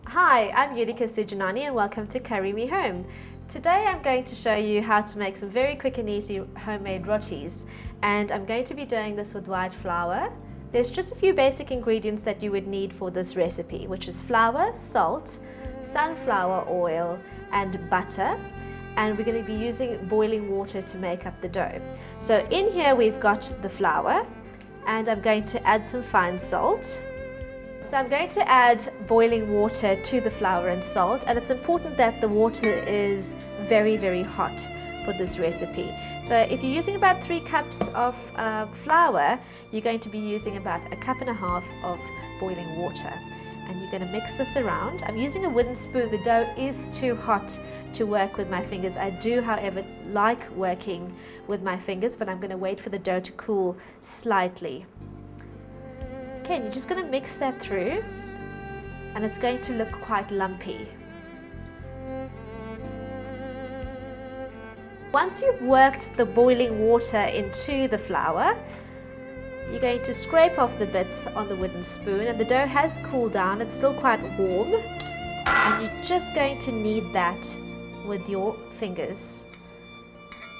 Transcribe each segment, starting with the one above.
Hi, I'm Yudhika Sujanani and welcome to Carry Me Home. Today I'm going to show you how to make some very quick and easy homemade rotis, and I'm going to be doing this with white flour. There's just a few basic ingredients that you would need for this recipe, which is flour, salt, sunflower oil and butter, and we're going to be using boiling water to make up the dough. So in here we've got the flour and I'm going to add some fine salt. So I'm going to add boiling water to the flour and salt, and it's important that the water is very, very hot for this recipe. So if you're using about 3 cups of flour, you're going to be using about 1.5 cups of boiling water. And you're going to mix this around. I'm using a wooden spoon. The dough is too hot to work with my fingers. I do, however, like working with my fingers, but I'm going to wait for the dough to cool slightly. Okay, and you're just going to mix that through, and it's going to look quite lumpy. Once you've worked the boiling water into the flour, you're going to scrape off the bits on the wooden spoon, and the dough has cooled down. It's still quite warm, and you're just going to knead that with your fingers.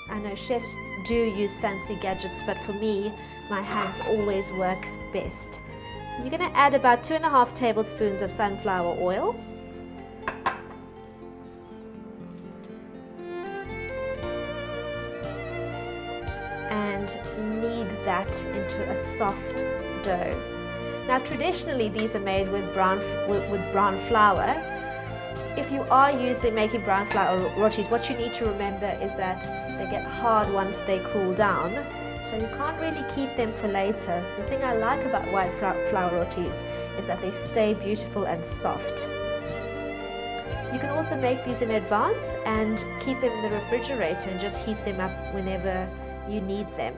I know chefs do use fancy gadgets, but for me, my hands always work best. You're going to add about 2.5 tablespoons of sunflower oil. And knead that into a soft dough. Now traditionally these are made with brown flour. If you are making brown flour rotis, what you need to remember is that they get hard once they cool down. So you can't really keep them for later. The thing I like about white flour rotis is that they stay beautiful and soft. You can also make these in advance and keep them in the refrigerator and just heat them up whenever you need them.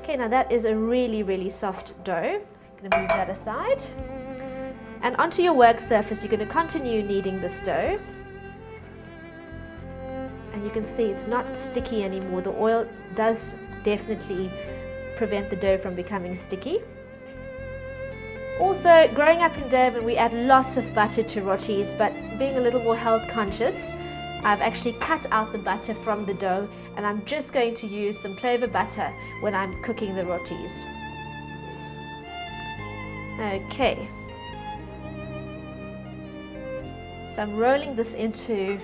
Okay, now that is a really, really soft dough. I'm going to move that aside. And onto your work surface, you're going to continue kneading this dough. And you can see it's not sticky anymore. The oil does definitely prevent the dough from becoming sticky. Also, growing up in Durban, we add lots of butter to rotis, but being a little more health conscious, I've actually cut out the butter from the dough, and I'm just going to use some clover butter when I'm cooking the rotis. Okay. So I'm rolling this into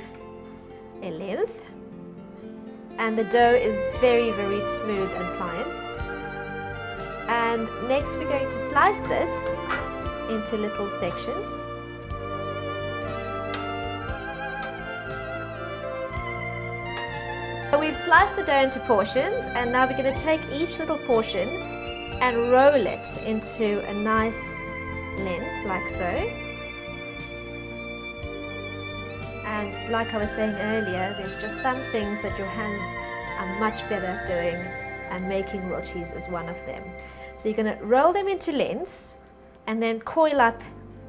a length. And the dough is very, very smooth and pliant. And next we're going to slice this into little sections. So we've sliced the dough into portions, and now we're going to take each little portion and roll it into a nice length like so. And like I was saying earlier, there's just some things that your hands are much better at doing, and making rotis is one of them. So you're going to roll them into lengths and then coil up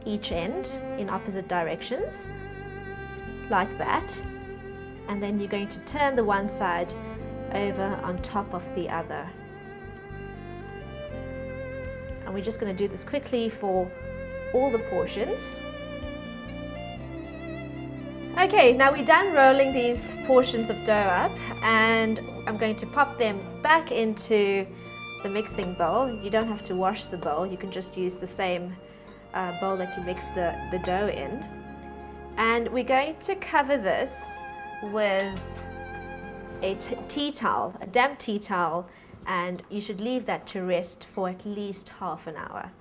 each end in opposite directions, like that. And then you're going to turn the one side over on top of the other. And we're just going to do this quickly for all the portions. Okay, now we're done rolling these portions of dough up, and I'm going to pop them back into the mixing bowl. You don't have to wash the bowl, you can just use the same bowl that you mix the dough in. And we're going to cover this with a tea towel, a damp tea towel, and you should leave that to rest for at least half an hour.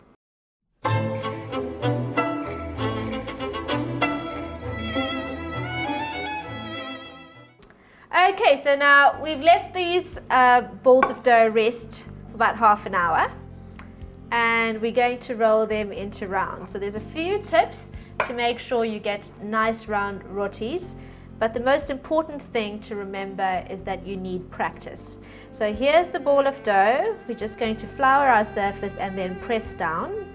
Okay, so now we've let these balls of dough rest for about half an hour, and we're going to roll them into rounds. So there's a few tips to make sure you get nice round rotis, but the most important thing to remember is that you need practice. So here's the ball of dough. We're just going to flour our surface and then press down,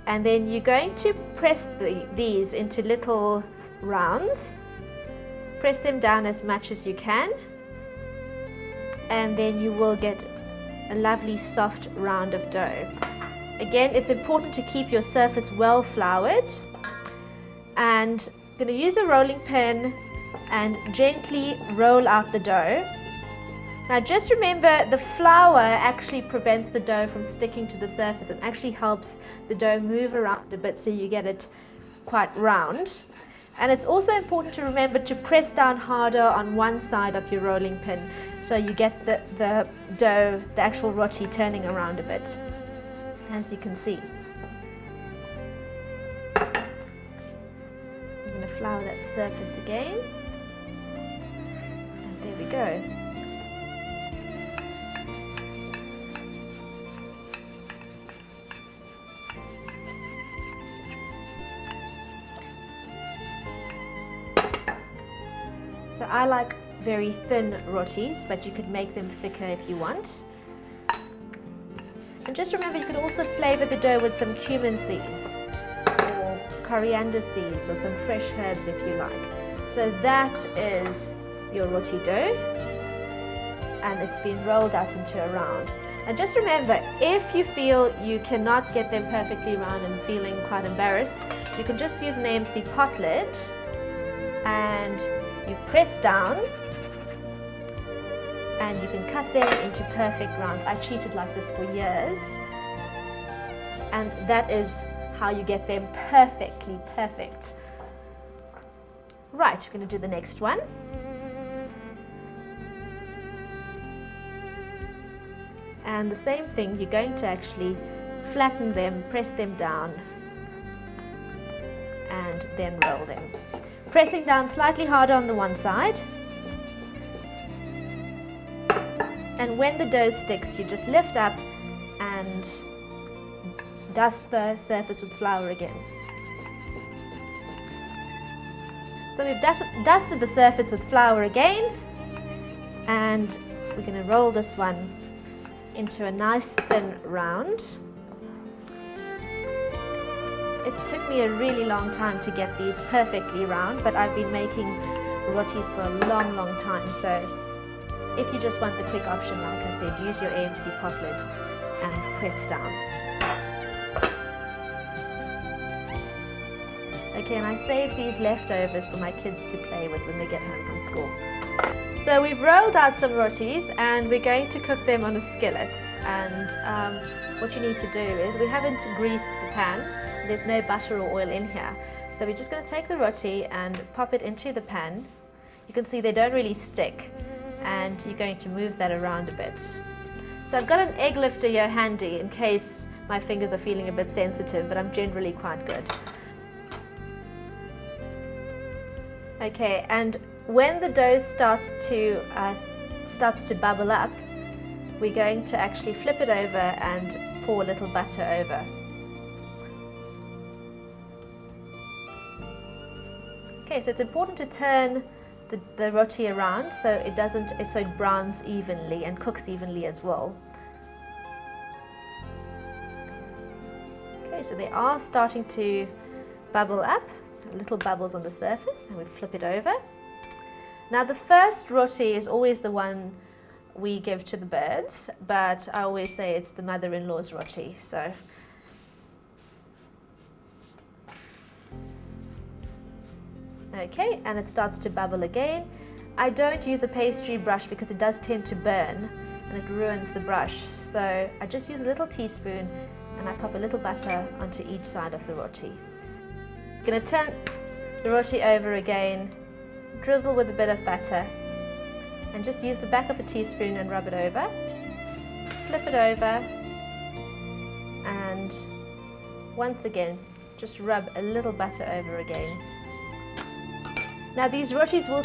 and then you're going to press these into little rounds. Press them down as much as you can, and then you will get a lovely soft round of dough. Again, it's important to keep your surface well floured, and I'm going to use a rolling pin and gently roll out the dough. Now just remember, the flour actually prevents the dough from sticking to the surface and actually helps the dough move around a bit so you get it quite round. And it's also important to remember to press down harder on one side of your rolling pin so you get the dough, the actual roti, turning around a bit, as you can see. I'm going to flour that surface again, and there we go. So I like very thin rotis, but you could make them thicker if you want. And just remember, you could also flavor the dough with some cumin seeds or coriander seeds or some fresh herbs if you like. So that is your roti dough, and it's been rolled out into a round. And just remember, if you feel you cannot get them perfectly round and feeling quite embarrassed, you can just use an AMC pot lid and you press down and you can cut them into perfect rounds. I cheated like this for years, and that is how you get them perfectly perfect. Right, we're going to do the next one. And the same thing, you're going to actually flatten them, press them down, and then roll them. Pressing down slightly harder on the one side, and when the dough sticks, you just lift up and dust the surface with flour again. So we've dusted the surface with flour again, and we're going to roll this one into a nice thin round. It took me a really long time to get these perfectly round, but I've been making rotis for a long, long time. So if you just want the quick option, like I said, use your AMC pot lid and press down. Okay, and I save these leftovers for my kids to play with when they get home from school. So we've rolled out some rotis and we're going to cook them on a skillet. And what you need to do is, we haven't greased the pan. There's no butter or oil in here. So we're just going to take the roti and pop it into the pan. You can see they don't really stick, and you're going to move that around a bit. So I've got an egg lifter here handy in case my fingers are feeling a bit sensitive, but I'm generally quite good. Okay, and when the dough starts to bubble up, we're going to actually flip it over and pour a little butter over. Okay, so it's important to turn the roti around so it browns evenly and cooks evenly as well. Okay, so they are starting to bubble up, little bubbles on the surface, and we flip it over. Now the first roti is always the one we give to the birds, but I always say it's the mother-in-law's roti. So okay, and it starts to bubble again. I don't use a pastry brush because it does tend to burn and it ruins the brush. So I just use a little teaspoon and I pop a little butter onto each side of the roti. I'm going to turn the roti over again, drizzle with a bit of butter, and just use the back of a teaspoon and rub it over. Flip it over, and once again, just rub a little butter over again. Now these rotis will